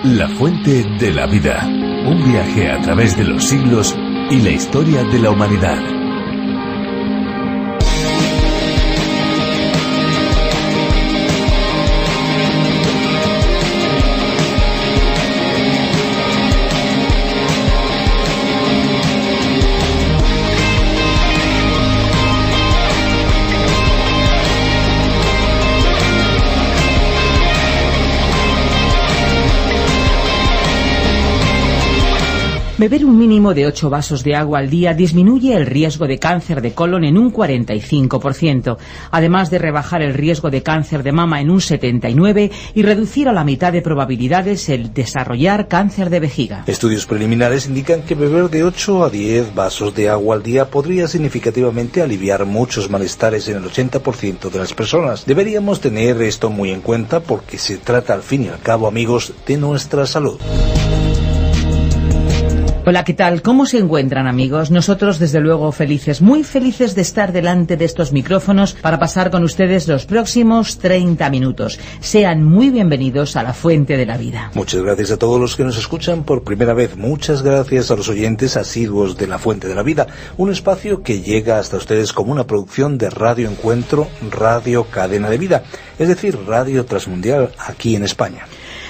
La fuente de la vida. Un viaje a través de los siglos y la historia de la humanidad. Beber un mínimo de 8 vasos de agua al día disminuye el riesgo de cáncer de colon en un 45%, además de rebajar el riesgo de cáncer de mama en un 79% y reducir a la mitad de probabilidades el desarrollar cáncer de vejiga. Estudios preliminares indican que beber de 8 a 10 vasos de agua al día podría significativamente aliviar muchos malestares en el 80% de las personas. Deberíamos tener esto muy en cuenta porque se trata al fin y al cabo, amigos, de nuestra salud. Hola, ¿qué tal? ¿Cómo se encuentran, amigos? Nosotros, desde luego, felices, muy felices de estar delante de estos micrófonos para pasar con ustedes los próximos 30 minutos. Sean muy bienvenidos a La Fuente de la Vida. Muchas gracias a todos los que nos escuchan por primera vez. Muchas gracias a los oyentes asiduos de La Fuente de la Vida, un espacio que llega hasta ustedes como una producción de Radio Encuentro, Radio Cadena de Vida, es decir, Radio Transmundial aquí en España.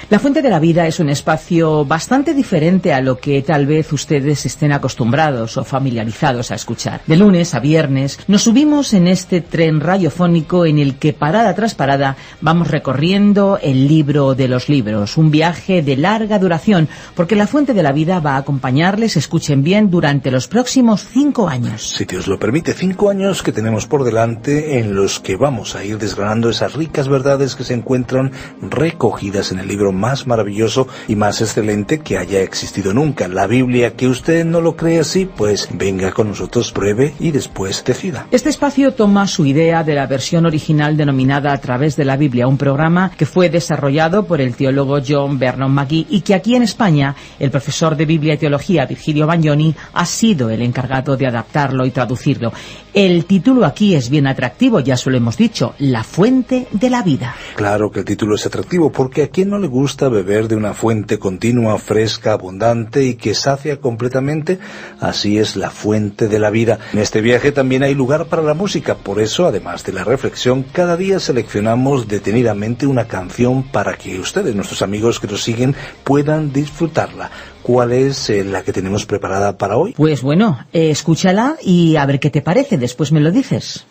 La Fuente de la Vida es un espacio bastante diferente a lo que tal vez ustedes estén acostumbrados o familiarizados a escuchar. De lunes a viernes nos subimos en este tren radiofónico en el que parada tras parada vamos recorriendo el libro de los libros, un viaje de larga duración, porque La Fuente de la Vida va a acompañarles, escuchen bien, durante los próximos 5 años. Si Dios lo permite, 5 años que tenemos por delante en los que vamos a ir desgranando esas ricas verdades que se encuentran recogidas en el libro más maravilloso y más excelente que haya existido nunca, la Biblia. Que usted no lo cree así, pues venga con nosotros, pruebe y después decida. Este espacio toma su idea de la versión original denominada A través de la Biblia, un programa que fue desarrollado por el teólogo John Vernon McGee y que aquí en España el profesor de Biblia y Teología Virgilio Bagnoni ha sido el encargado de adaptarlo y traducirlo. El título aquí es bien atractivo, ya se lo hemos dicho, La Fuente de la Vida. Claro que el título es atractivo, porque a quién no le gusta beber de una fuente continua, fresca, abundante y que sacia completamente. Así es la fuente de la vida. En este viaje también hay lugar para la música, por eso, además de la reflexión, cada día seleccionamos detenidamente una canción para que ustedes, nuestros amigos que nos siguen, puedan disfrutarla. ¿Cuál es la que tenemos preparada para hoy? Pues bueno, escúchala y a ver qué te parece, después me lo dices.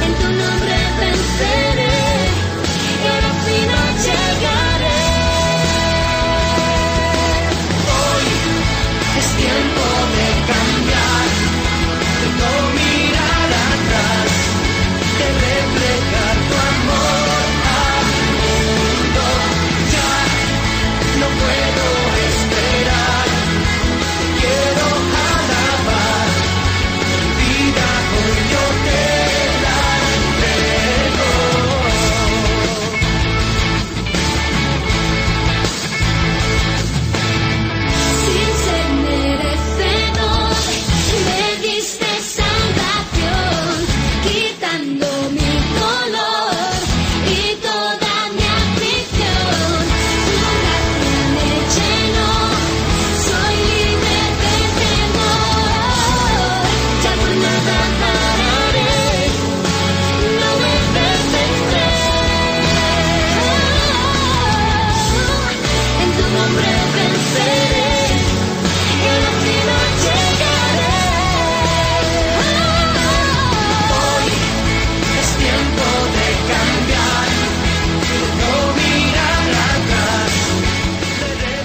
En tu nombre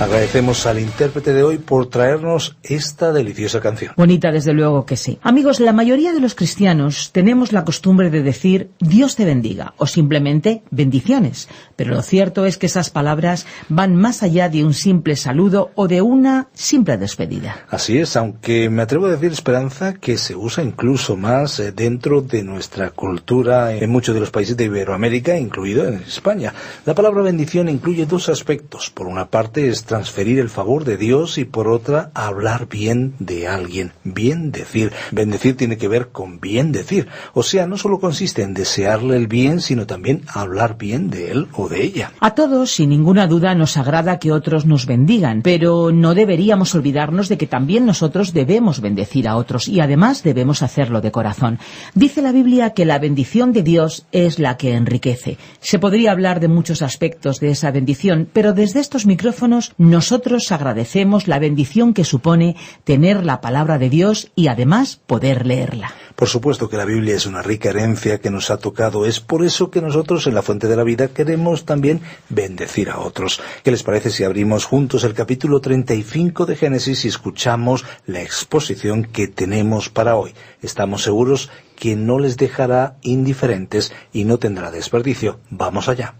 Agradecemos al intérprete de hoy por traernos esta deliciosa canción. Bonita, desde luego que sí. Amigos, la mayoría de los cristianos tenemos la costumbre de decir Dios te bendiga o simplemente bendiciones. Pero lo cierto es que esas palabras van más allá de un simple saludo o de una simple despedida. Así es, aunque me atrevo a decir, Esperanza, que se usa incluso más dentro de nuestra cultura en muchos de los países de Iberoamérica, incluido en España. La palabra bendición incluye dos aspectos. Por una parte es transferir el favor de Dios y por otra hablar bien de alguien, bien decir. Bendecir tiene que ver con bien decir, o sea, no solo consiste en desearle el bien, sino también hablar bien de él o de ella. A todos, sin ninguna duda, nos agrada que otros nos bendigan, pero no deberíamos olvidarnos de que también nosotros debemos bendecir a otros y además debemos hacerlo de corazón. Dice la Biblia que la bendición de Dios es la que enriquece. Se podría hablar de muchos aspectos de esa bendición, pero desde estos micrófonos nosotros agradecemos la bendición que supone tener la palabra de Dios y además poder leerla. Por supuesto que la Biblia es una rica herencia que nos ha tocado. Es por eso que nosotros en la Fuente de la Vida queremos también bendecir a otros. ¿Qué les parece si abrimos juntos el capítulo 35 de Génesis y escuchamos la exposición que tenemos para hoy? Estamos seguros que no les dejará indiferentes y no tendrá desperdicio. Vamos allá.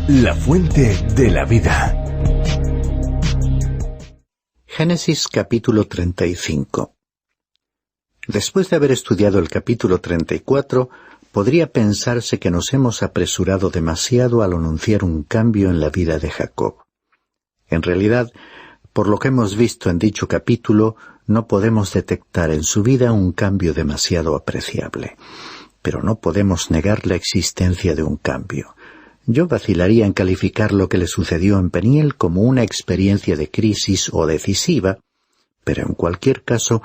La Fuente de la Vida. Génesis capítulo 35. Después de haber estudiado el capítulo 34, podría pensarse que nos hemos apresurado demasiado al anunciar un cambio en la vida de Jacob. En realidad, por lo que hemos visto en dicho capítulo, no podemos detectar en su vida un cambio demasiado apreciable. Pero no podemos negar la existencia de un cambio. Yo vacilaría en calificar lo que le sucedió en Peniel como una experiencia de crisis o decisiva, pero en cualquier caso,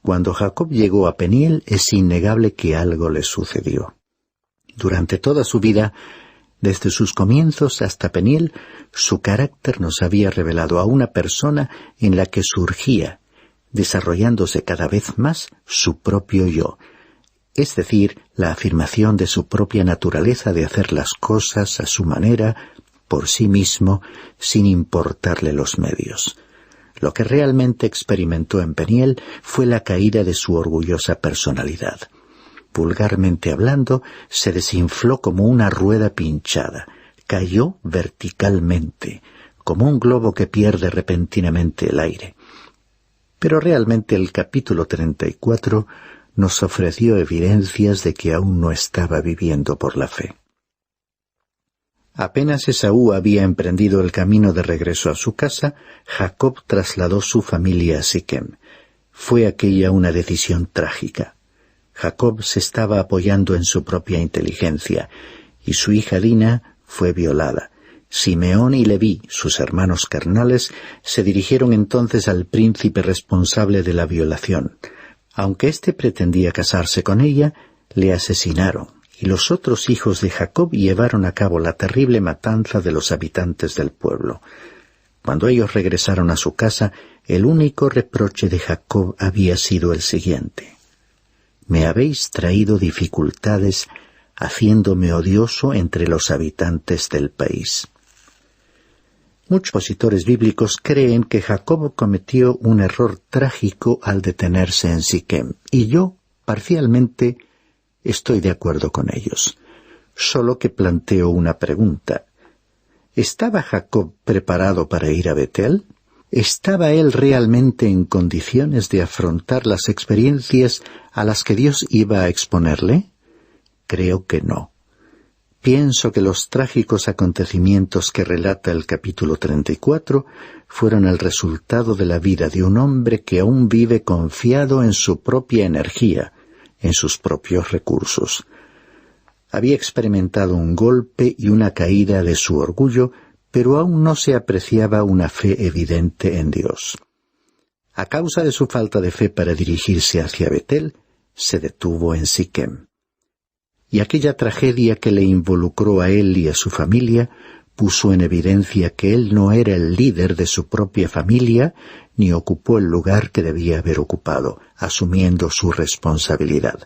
cuando Jacob llegó a Peniel es innegable que algo le sucedió. Durante toda su vida, desde sus comienzos hasta Peniel, su carácter nos había revelado a una persona en la que surgía, desarrollándose cada vez más su propio yo, es decir, la afirmación de su propia naturaleza de hacer las cosas a su manera, por sí mismo, sin importarle los medios. Lo que realmente experimentó en Peniel fue la caída de su orgullosa personalidad. Vulgarmente hablando, se desinfló como una rueda pinchada, cayó verticalmente, como un globo que pierde repentinamente el aire. Pero realmente el capítulo 34 nos ofreció evidencias de que aún no estaba viviendo por la fe. Apenas Esaú había emprendido el camino de regreso a su casa, Jacob trasladó su familia a Siquem. Fue aquella una decisión trágica. Jacob se estaba apoyando en su propia inteligencia, y su hija Dina fue violada. Simeón y Leví, sus hermanos carnales, se dirigieron entonces al príncipe responsable de la violación. Aunque éste pretendía casarse con ella, le asesinaron, y los otros hijos de Jacob llevaron a cabo la terrible matanza de los habitantes del pueblo. Cuando ellos regresaron a su casa, el único reproche de Jacob había sido el siguiente: «Me habéis traído dificultades, haciéndome odioso entre los habitantes del país». Muchos expositores bíblicos creen que Jacob cometió un error trágico al detenerse en Siquem, y yo, parcialmente, estoy de acuerdo con ellos. Solo que planteo una pregunta. ¿Estaba Jacob preparado para ir a Betel? ¿Estaba él realmente en condiciones de afrontar las experiencias a las que Dios iba a exponerle? Creo que no. Pienso que los trágicos acontecimientos que relata el capítulo 34 fueron el resultado de la vida de un hombre que aún vive confiado en su propia energía, en sus propios recursos. Había experimentado un golpe y una caída de su orgullo, pero aún no se apreciaba una fe evidente en Dios. A causa de su falta de fe para dirigirse hacia Betel, se detuvo en Siquem. Y aquella tragedia que le involucró a él y a su familia puso en evidencia que él no era el líder de su propia familia ni ocupó el lugar que debía haber ocupado, asumiendo su responsabilidad.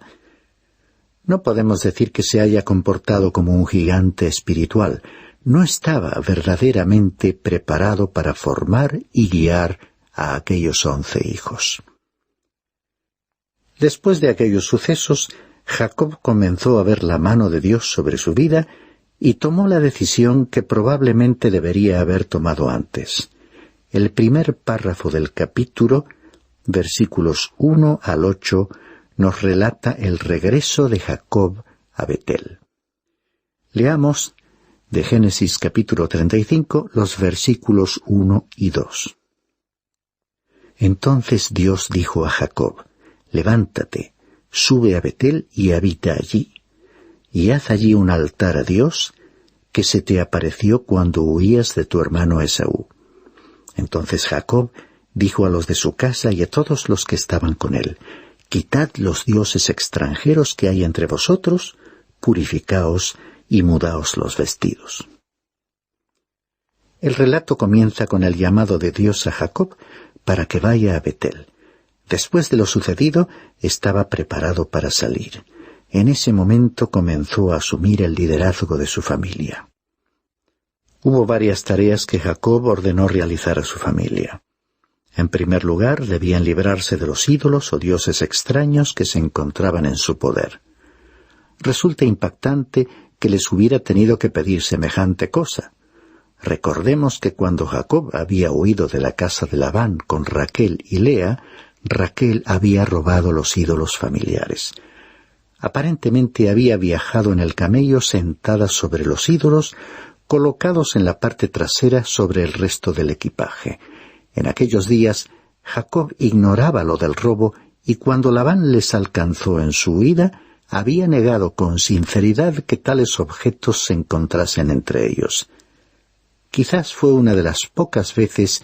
No podemos decir que se haya comportado como un gigante espiritual, no estaba verdaderamente preparado para formar y guiar a aquellos 11 hijos. Después de aquellos sucesos, Jacob comenzó a ver la mano de Dios sobre su vida y tomó la decisión que probablemente debería haber tomado antes. El primer párrafo del capítulo, versículos 1 al 8, nos relata el regreso de Jacob a Betel. Leamos de Génesis capítulo 35 los versículos 1 y 2. Entonces Dios dijo a Jacob: «Levántate, sube a Betel y habita allí, y haz allí un altar a Dios, que se te apareció cuando huías de tu hermano Esaú». Entonces Jacob dijo a los de su casa y a todos los que estaban con él: «Quitad los dioses extranjeros que hay entre vosotros, purificaos y mudaos los vestidos». El relato comienza con el llamado de Dios a Jacob para que vaya a Betel. Después de lo sucedido, estaba preparado para salir. En ese momento comenzó a asumir el liderazgo de su familia. Hubo varias tareas que Jacob ordenó realizar a su familia. En primer lugar, debían librarse de los ídolos o dioses extraños que se encontraban en su poder. Resulta impactante que les hubiera tenido que pedir semejante cosa. Recordemos que cuando Jacob había huido de la casa de Labán con Raquel y Lea, Raquel había robado los ídolos familiares. Aparentemente había viajado en el camello sentada sobre los ídolos, colocados en la parte trasera sobre el resto del equipaje. En aquellos días, Jacob ignoraba lo del robo y cuando Labán les alcanzó en su huida, había negado con sinceridad que tales objetos se encontrasen entre ellos. Quizás fue una de las pocas veces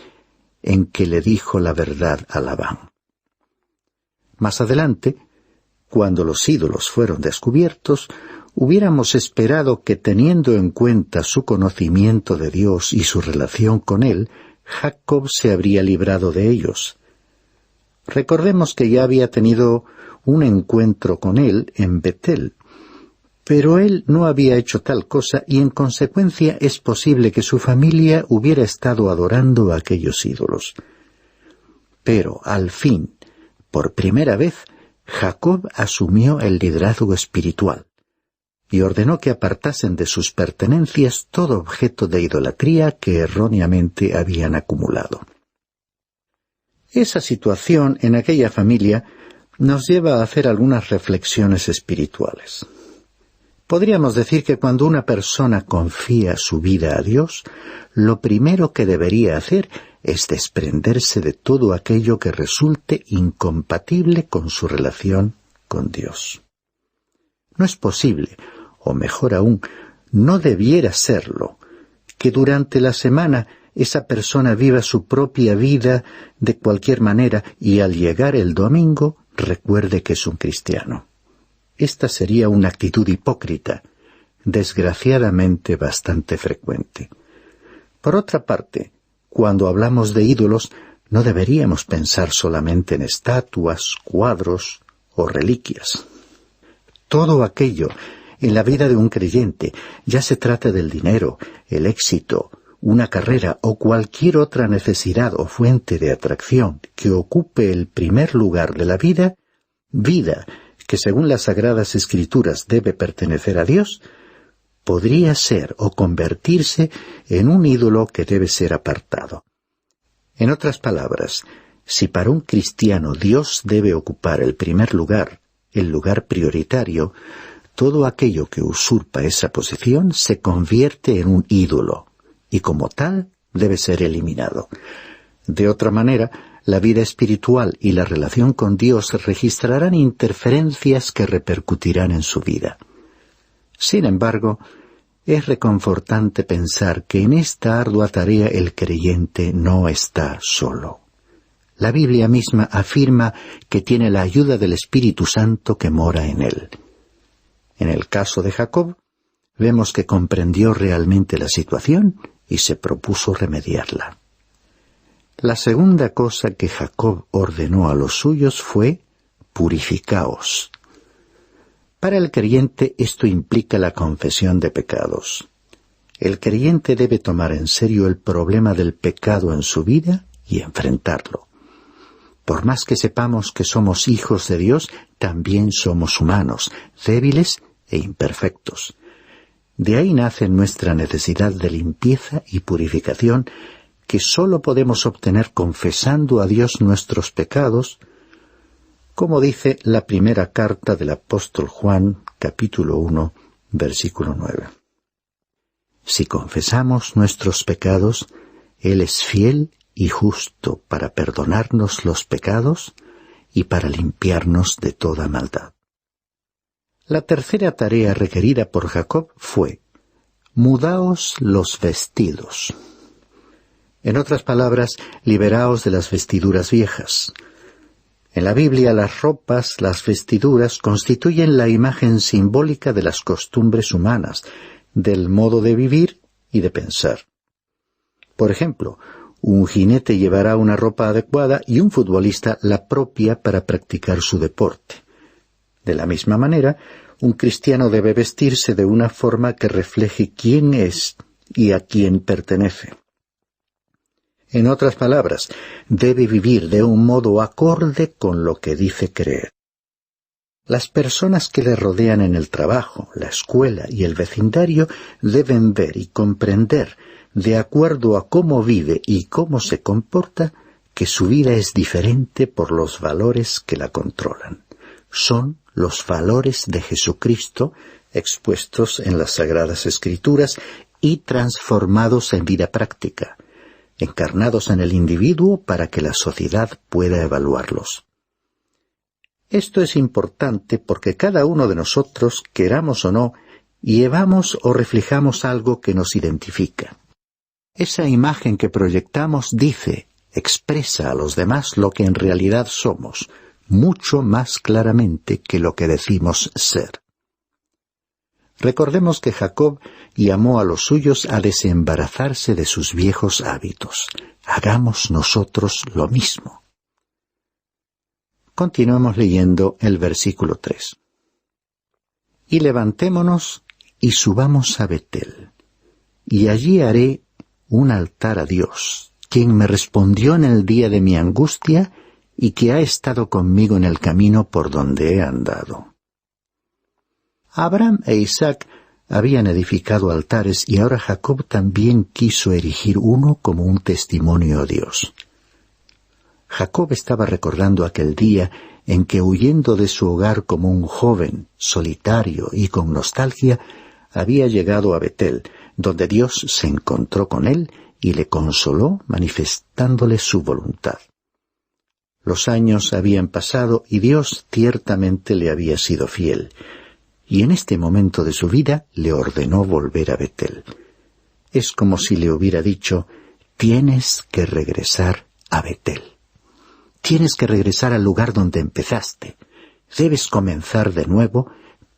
en que le dijo la verdad a Labán. Más adelante, cuando los ídolos fueron descubiertos, hubiéramos esperado que, teniendo en cuenta su conocimiento de Dios y su relación con Él, Jacob se habría librado de ellos. Recordemos que ya había tenido un encuentro con Él en Betel, pero él no había hecho tal cosa y en consecuencia es posible que su familia hubiera estado adorando a aquellos ídolos. Pero, al fin, por primera vez, Jacob asumió el liderazgo espiritual y ordenó que apartasen de sus pertenencias todo objeto de idolatría que erróneamente habían acumulado. Esa situación en aquella familia nos lleva a hacer algunas reflexiones espirituales. Podríamos decir que cuando una persona confía su vida a Dios, lo primero que debería hacer es desprenderse de todo aquello que resulte incompatible con su relación con Dios. No es posible, o mejor aún, no debiera serlo, que durante la semana esa persona viva su propia vida de cualquier manera y al llegar el domingo recuerde que es un cristiano. Esta sería una actitud hipócrita, desgraciadamente bastante frecuente. Por otra parte, cuando hablamos de ídolos, no deberíamos pensar solamente en estatuas, cuadros o reliquias. Todo aquello en la vida de un creyente, ya se trate del dinero, el éxito, una carrera o cualquier otra necesidad o fuente de atracción que ocupe el primer lugar de la vida que según las Sagradas Escrituras debe pertenecer a Dios, podría ser o convertirse en un ídolo que debe ser apartado. En otras palabras, si para un cristiano Dios debe ocupar el primer lugar, el lugar prioritario, todo aquello que usurpa esa posición se convierte en un ídolo y como tal debe ser eliminado. De otra manera, la vida espiritual y la relación con Dios registrarán interferencias que repercutirán en su vida. Sin embargo, es reconfortante pensar que en esta ardua tarea el creyente no está solo. La Biblia misma afirma que tiene la ayuda del Espíritu Santo que mora en él. En el caso de Jacob, vemos que comprendió realmente la situación y se propuso remediarla. La segunda cosa que Jacob ordenó a los suyos fue: purificaos. Para el creyente esto implica la confesión de pecados. El creyente debe tomar en serio el problema del pecado en su vida y enfrentarlo. Por más que sepamos que somos hijos de Dios, también somos humanos, débiles e imperfectos. De ahí nace nuestra necesidad de limpieza y purificación, que sólo podemos obtener confesando a Dios nuestros pecados, como dice la primera carta del apóstol Juan, capítulo 1, versículo 9. Si confesamos nuestros pecados, Él es fiel y justo para perdonarnos los pecados y para limpiarnos de toda maldad. La tercera tarea requerida por Jacob fue: mudaos los vestidos. En otras palabras, liberaos de las vestiduras viejas. En la Biblia, las ropas, las vestiduras, constituyen la imagen simbólica de las costumbres humanas, del modo de vivir y de pensar. Por ejemplo, un jinete llevará una ropa adecuada y un futbolista la propia para practicar su deporte. De la misma manera, un cristiano debe vestirse de una forma que refleje quién es y a quién pertenece. En otras palabras, debe vivir de un modo acorde con lo que dice creer. Las personas que le rodean en el trabajo, la escuela y el vecindario deben ver y comprender, de acuerdo a cómo vive y cómo se comporta, que su vida es diferente por los valores que la controlan. Son los valores de Jesucristo expuestos en las Sagradas Escrituras y transformados en vida práctica, encarnados en el individuo para que la sociedad pueda evaluarlos. Esto es importante porque cada uno de nosotros, queramos o no, llevamos o reflejamos algo que nos identifica. Esa imagen que proyectamos expresa a los demás lo que en realidad somos, mucho más claramente que lo que decimos ser. Recordemos que Jacob llamó a los suyos a desembarazarse de sus viejos hábitos. Hagamos nosotros lo mismo. Continuamos leyendo el versículo 3. Y levantémonos y subamos a Betel, y allí haré un altar a Dios, quien me respondió en el día de mi angustia y que ha estado conmigo en el camino por donde he andado. Abraham e Isaac habían edificado altares y ahora Jacob también quiso erigir uno como un testimonio a Dios. Jacob estaba recordando aquel día en que, huyendo de su hogar como un joven, solitario y con nostalgia, había llegado a Betel, donde Dios se encontró con él y le consoló manifestándole su voluntad. Los años habían pasado y Dios ciertamente le había sido fiel, y en este momento de su vida le ordenó volver a Betel. Es como si le hubiera dicho: tienes que regresar a Betel. Tienes que regresar al lugar donde empezaste. Debes comenzar de nuevo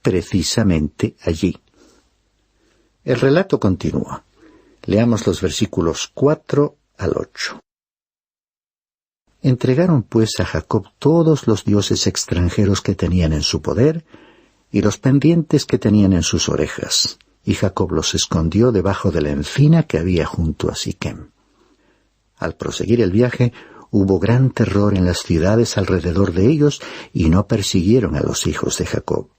precisamente allí. El relato continúa. Leamos los versículos 4 al 8. Entregaron pues a Jacob todos los dioses extranjeros que tenían en su poder y los pendientes que tenían en sus orejas, y Jacob los escondió debajo de la encina que había junto a Siquem. Al proseguir el viaje, hubo gran terror en las ciudades alrededor de ellos y no persiguieron a los hijos de Jacob.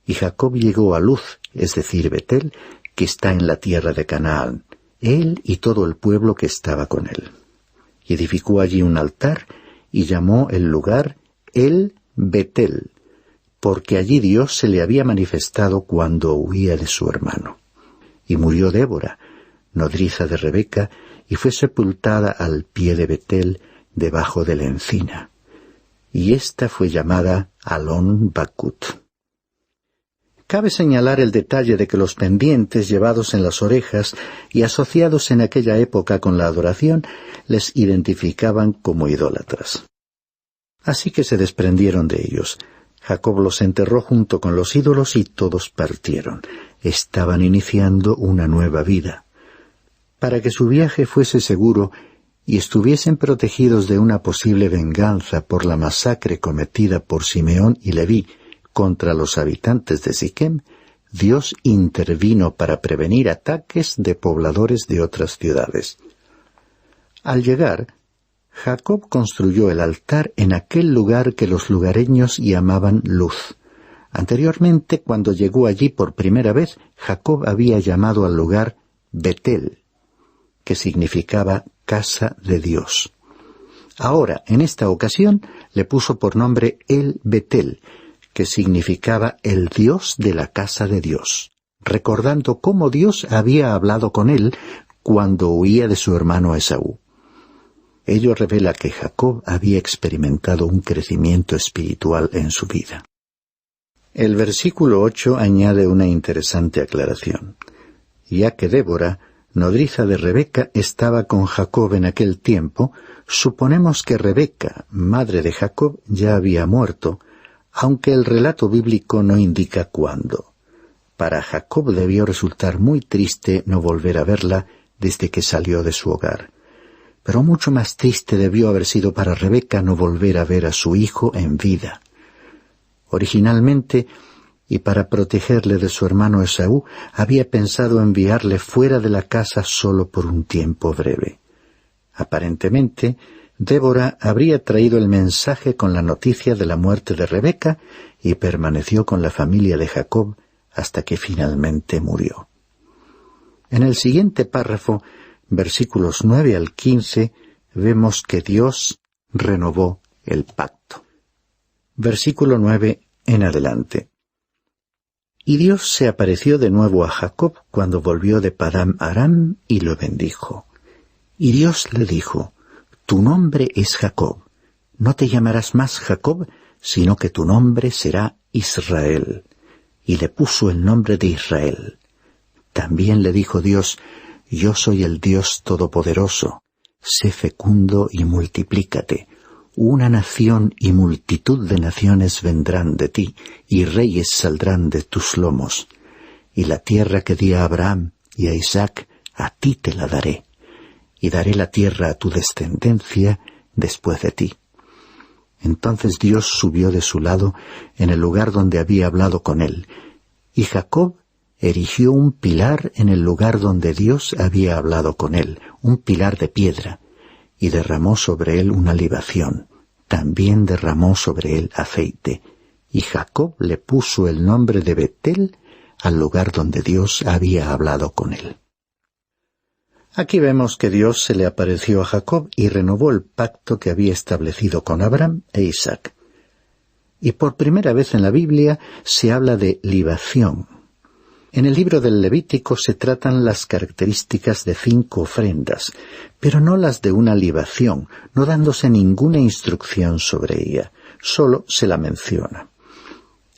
Y Jacob llegó a Luz, es decir, Betel, que está en la tierra de Canaán, él y todo el pueblo que estaba con él. Y edificó allí un altar y llamó el lugar El Betel, porque allí Dios se le había manifestado cuando huía de su hermano. Y murió Débora, nodriza de Rebeca, y fue sepultada al pie de Betel, debajo de la encina. Y ésta fue llamada Alon Bakut. Cabe señalar el detalle de que los pendientes llevados en las orejas y asociados en aquella época con la adoración les identificaban como idólatras. Así que se desprendieron de ellos. Jacob los enterró junto con los ídolos y todos partieron. Estaban iniciando una nueva vida. Para que su viaje fuese seguro y estuviesen protegidos de una posible venganza por la masacre cometida por Simeón y Leví contra los habitantes de Siquem, Dios intervino para prevenir ataques de pobladores de otras ciudades. Al llegar, Jacob construyó el altar en aquel lugar que los lugareños llamaban Luz. Anteriormente, cuando llegó allí por primera vez, Jacob había llamado al lugar Betel, que significaba casa de Dios. Ahora, en esta ocasión, le puso por nombre El Betel, que significaba el Dios de la casa de Dios, recordando cómo Dios había hablado con él cuando huía de su hermano Esaú. Ello revela que Jacob había experimentado un crecimiento espiritual en su vida. El versículo 8 añade una interesante aclaración. Ya que Débora, nodriza de Rebeca, estaba con Jacob en aquel tiempo, suponemos que Rebeca, madre de Jacob, ya había muerto, aunque el relato bíblico no indica cuándo. Para Jacob debió resultar muy triste no volver a verla desde que salió de su hogar. Pero mucho más triste debió haber sido para Rebeca no volver a ver a su hijo en vida. Originalmente, y para protegerle de su hermano Esaú, había pensado enviarle fuera de la casa solo por un tiempo breve. Aparentemente, Débora habría traído el mensaje con la noticia de la muerte de Rebeca y permaneció con la familia de Jacob hasta que finalmente murió. En el siguiente párrafo, versículos 9 al 15, vemos que Dios renovó el pacto. Versículo 9 en adelante. Y Dios se apareció de nuevo a Jacob cuando volvió de Padán Aram y lo bendijo. Y Dios le dijo: Tu nombre es Jacob, no te llamarás más Jacob, sino que tu nombre será Israel. Y le puso el nombre de Israel. También le dijo Dios: Yo soy el Dios Todopoderoso, sé fecundo y multiplícate. Una nación y multitud de naciones vendrán de ti, y reyes saldrán de tus lomos. Y la tierra que di a Abraham y a Isaac, a ti te la daré. Y daré la tierra a tu descendencia después de ti. Entonces Dios subió de su lado en el lugar donde había hablado con él, y Jacob erigió un pilar en el lugar donde Dios había hablado con él, un pilar de piedra, y derramó sobre él una libación. También derramó sobre él aceite, y Jacob le puso el nombre de Betel al lugar donde Dios había hablado con él. Aquí vemos que Dios se le apareció a Jacob y renovó el pacto que había establecido con Abraham e Isaac. Y por primera vez en la Biblia se habla de libación. En el libro del Levítico se tratan las características de 5 ofrendas, pero no las de una libación, no dándose ninguna instrucción sobre ella, solo se la menciona.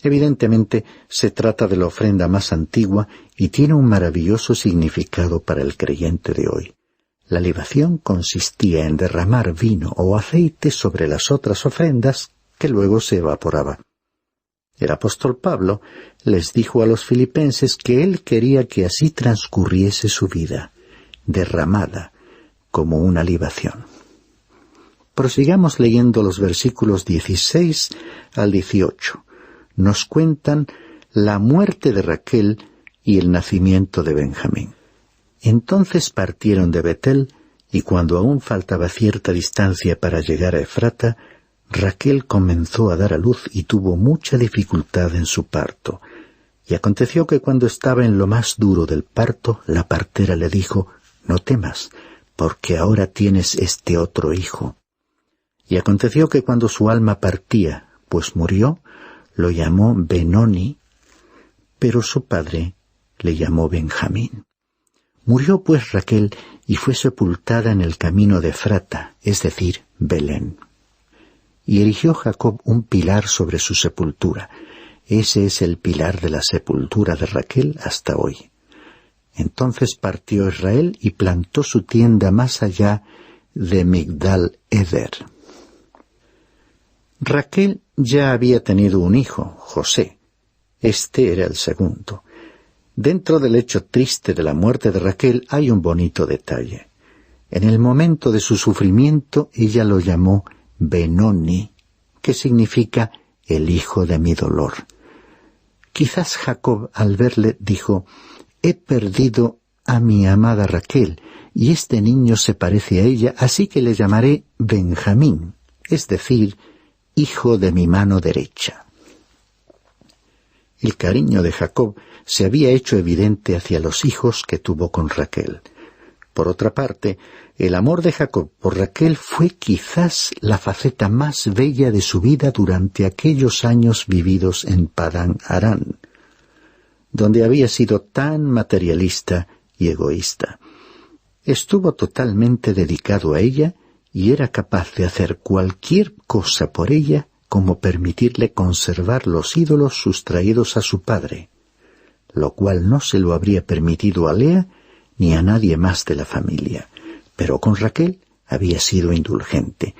Evidentemente se trata de la ofrenda más antigua y tiene un maravilloso significado para el creyente de hoy. La libación consistía en derramar vino o aceite sobre las otras ofrendas que luego se evaporaba. El apóstol Pablo les dijo a los filipenses que él quería que así transcurriese su vida, derramada como una libación. Prosigamos leyendo los versículos 16 al 18. Nos cuentan la muerte de Raquel y el nacimiento de Benjamín. Entonces partieron de Betel, y cuando aún faltaba cierta distancia para llegar a Efrata, Raquel comenzó a dar a luz y tuvo mucha dificultad en su parto. Y aconteció que cuando estaba en lo más duro del parto, la partera le dijo: No temas, porque ahora tienes este otro hijo. Y aconteció que cuando su alma partía, pues murió, lo llamó Benoni, pero su padre le llamó Benjamín. Murió pues Raquel y fue sepultada en el camino de Efrata, es decir, Belén. Y erigió Jacob un pilar sobre su sepultura. Ese es el pilar de la sepultura de Raquel hasta hoy. Entonces partió Israel y plantó su tienda más allá de Migdal Eder. Raquel ya había tenido un hijo, José. Este era el segundo. Dentro del hecho triste de la muerte de Raquel hay un bonito detalle. En el momento de su sufrimiento ella lo llamó Benoni, que significa el hijo de mi dolor. Quizás Jacob, al verle, dijo: «He perdido a mi amada Raquel, y este niño se parece a ella, así que le llamaré Benjamín, es decir, hijo de mi mano derecha». El cariño de Jacob se había hecho evidente hacia los hijos que tuvo con Raquel. Por otra parte, el amor de Jacob por Raquel fue quizás la faceta más bella de su vida durante aquellos años vividos en Padán Arán, donde había sido tan materialista y egoísta. Estuvo totalmente dedicado a ella y era capaz de hacer cualquier cosa por ella, como permitirle conservar los ídolos sustraídos a su padre, lo cual no se lo habría permitido a Lea ni a nadie más de la familia. Pero con Raquel había sido indulgente.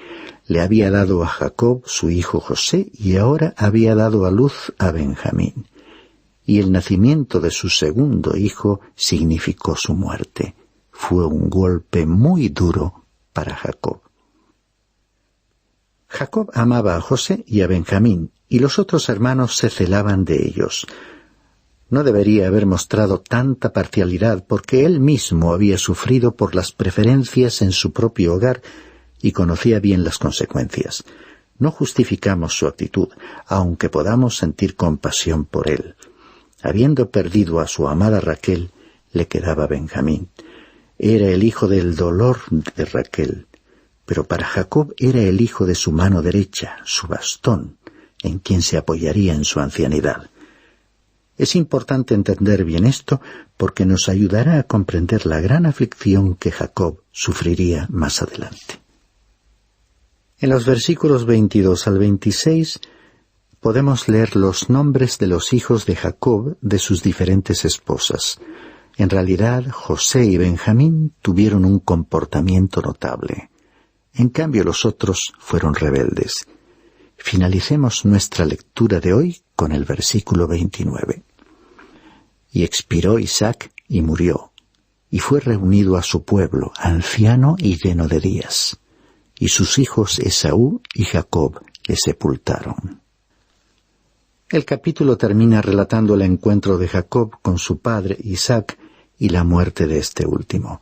Le había dado a Jacob su hijo José y ahora había dado a luz a Benjamín. Y el nacimiento de su segundo hijo significó su muerte. Fue un golpe muy duro para Jacob. Jacob amaba a José y a Benjamín, y los otros hermanos se celaban de ellos. No debería haber mostrado tanta parcialidad, porque él mismo había sufrido por las preferencias en su propio hogar y conocía bien las consecuencias. No justificamos su actitud, aunque podamos sentir compasión por él. Habiendo perdido a su amada Raquel, le quedaba Benjamín. Era el hijo del dolor de Raquel, pero para Jacob era el hijo de su mano derecha, su bastón, en quien se apoyaría en su ancianidad. Es importante entender bien esto porque nos ayudará a comprender la gran aflicción que Jacob sufriría más adelante. En los versículos 22 al 26 podemos leer los nombres de los hijos de Jacob de sus diferentes esposas. En realidad, José y Benjamín tuvieron un comportamiento notable. En cambio, los otros fueron rebeldes. Finalicemos nuestra lectura de hoy con el versículo 29. Y expiró Isaac y murió, y fue reunido a su pueblo, anciano y lleno de días. Y sus hijos Esaú y Jacob le sepultaron. El capítulo termina relatando el encuentro de Jacob con su padre Isaac y la muerte de este último.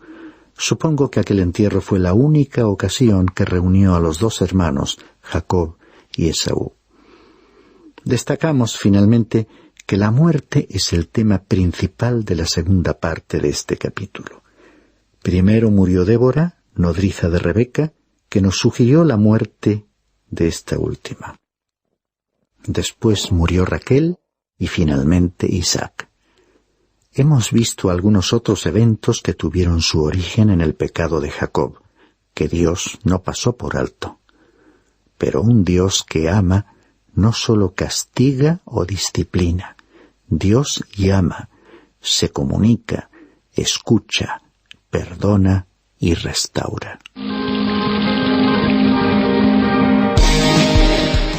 Supongo que aquel entierro fue la única ocasión que reunió a los dos hermanos, Jacob y Esaú. Destacamos finalmente que la muerte es el tema principal de la segunda parte de este capítulo. Primero murió Débora, nodriza de Rebeca, que nos sugirió la muerte de esta última. Después murió Raquel y finalmente Isaac. Hemos visto algunos otros eventos que tuvieron su origen en el pecado de Jacob, que Dios no pasó por alto. Pero un Dios que ama no solo castiga o disciplina. Dios llama, se comunica, escucha, perdona y restaura.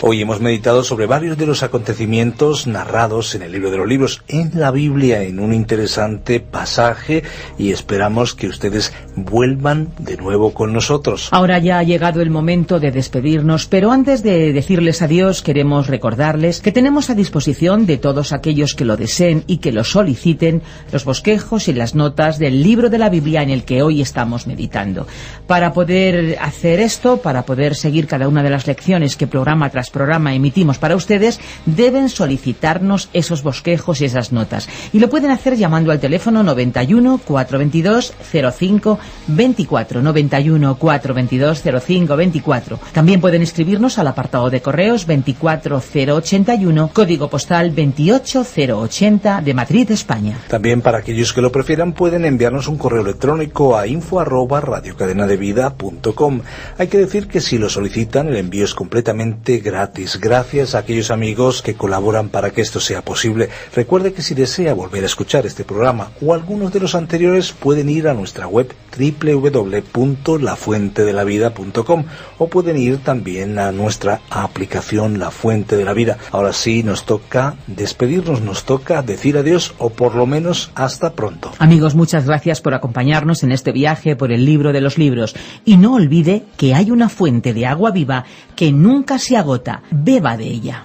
Hoy hemos meditado sobre varios de los acontecimientos narrados en el libro de los libros, en la Biblia, en un interesante pasaje, y esperamos que ustedes vuelvan de nuevo con nosotros. Ahora ya ha llegado el momento de despedirnos, pero antes de decirles adiós queremos recordarles que tenemos a disposición de todos aquellos que lo deseen y que lo soliciten los bosquejos y las notas del libro de la Biblia en el que hoy estamos meditando. Para poder hacer esto, para poder seguir cada una de las lecciones que programa tras programa emitimos para ustedes, deben solicitarnos esos bosquejos y esas notas. Y lo pueden hacer llamando al teléfono 91 422 05 24, 91 422 05 24. También pueden escribirnos al apartado de correos 24081, código postal 28080 de Madrid, España. También para aquellos que lo prefieran pueden enviarnos un correo electrónico a info@radiocadenadevida.com. Hay que decir que si lo solicitan el envío es completamente gratis. Gracias a aquellos amigos que colaboran para que esto sea posible. Recuerde que si desea volver a escuchar este programa o algunos de los anteriores, pueden ir a nuestra web www.lafuentedelavida.com o pueden ir también a nuestra aplicación La Fuente de la Vida. Ahora sí, nos toca despedirnos, nos toca decir adiós, o por lo menos hasta pronto. Amigos, muchas gracias por acompañarnos en este viaje por el libro de los libros. Y no olvide que hay una fuente de agua viva que nunca se agota. Beba de ella.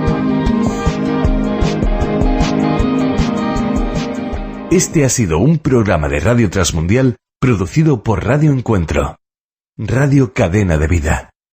Este ha sido un programa de Radio Transmundial producido por Radio Encuentro, Radio Cadena de Vida.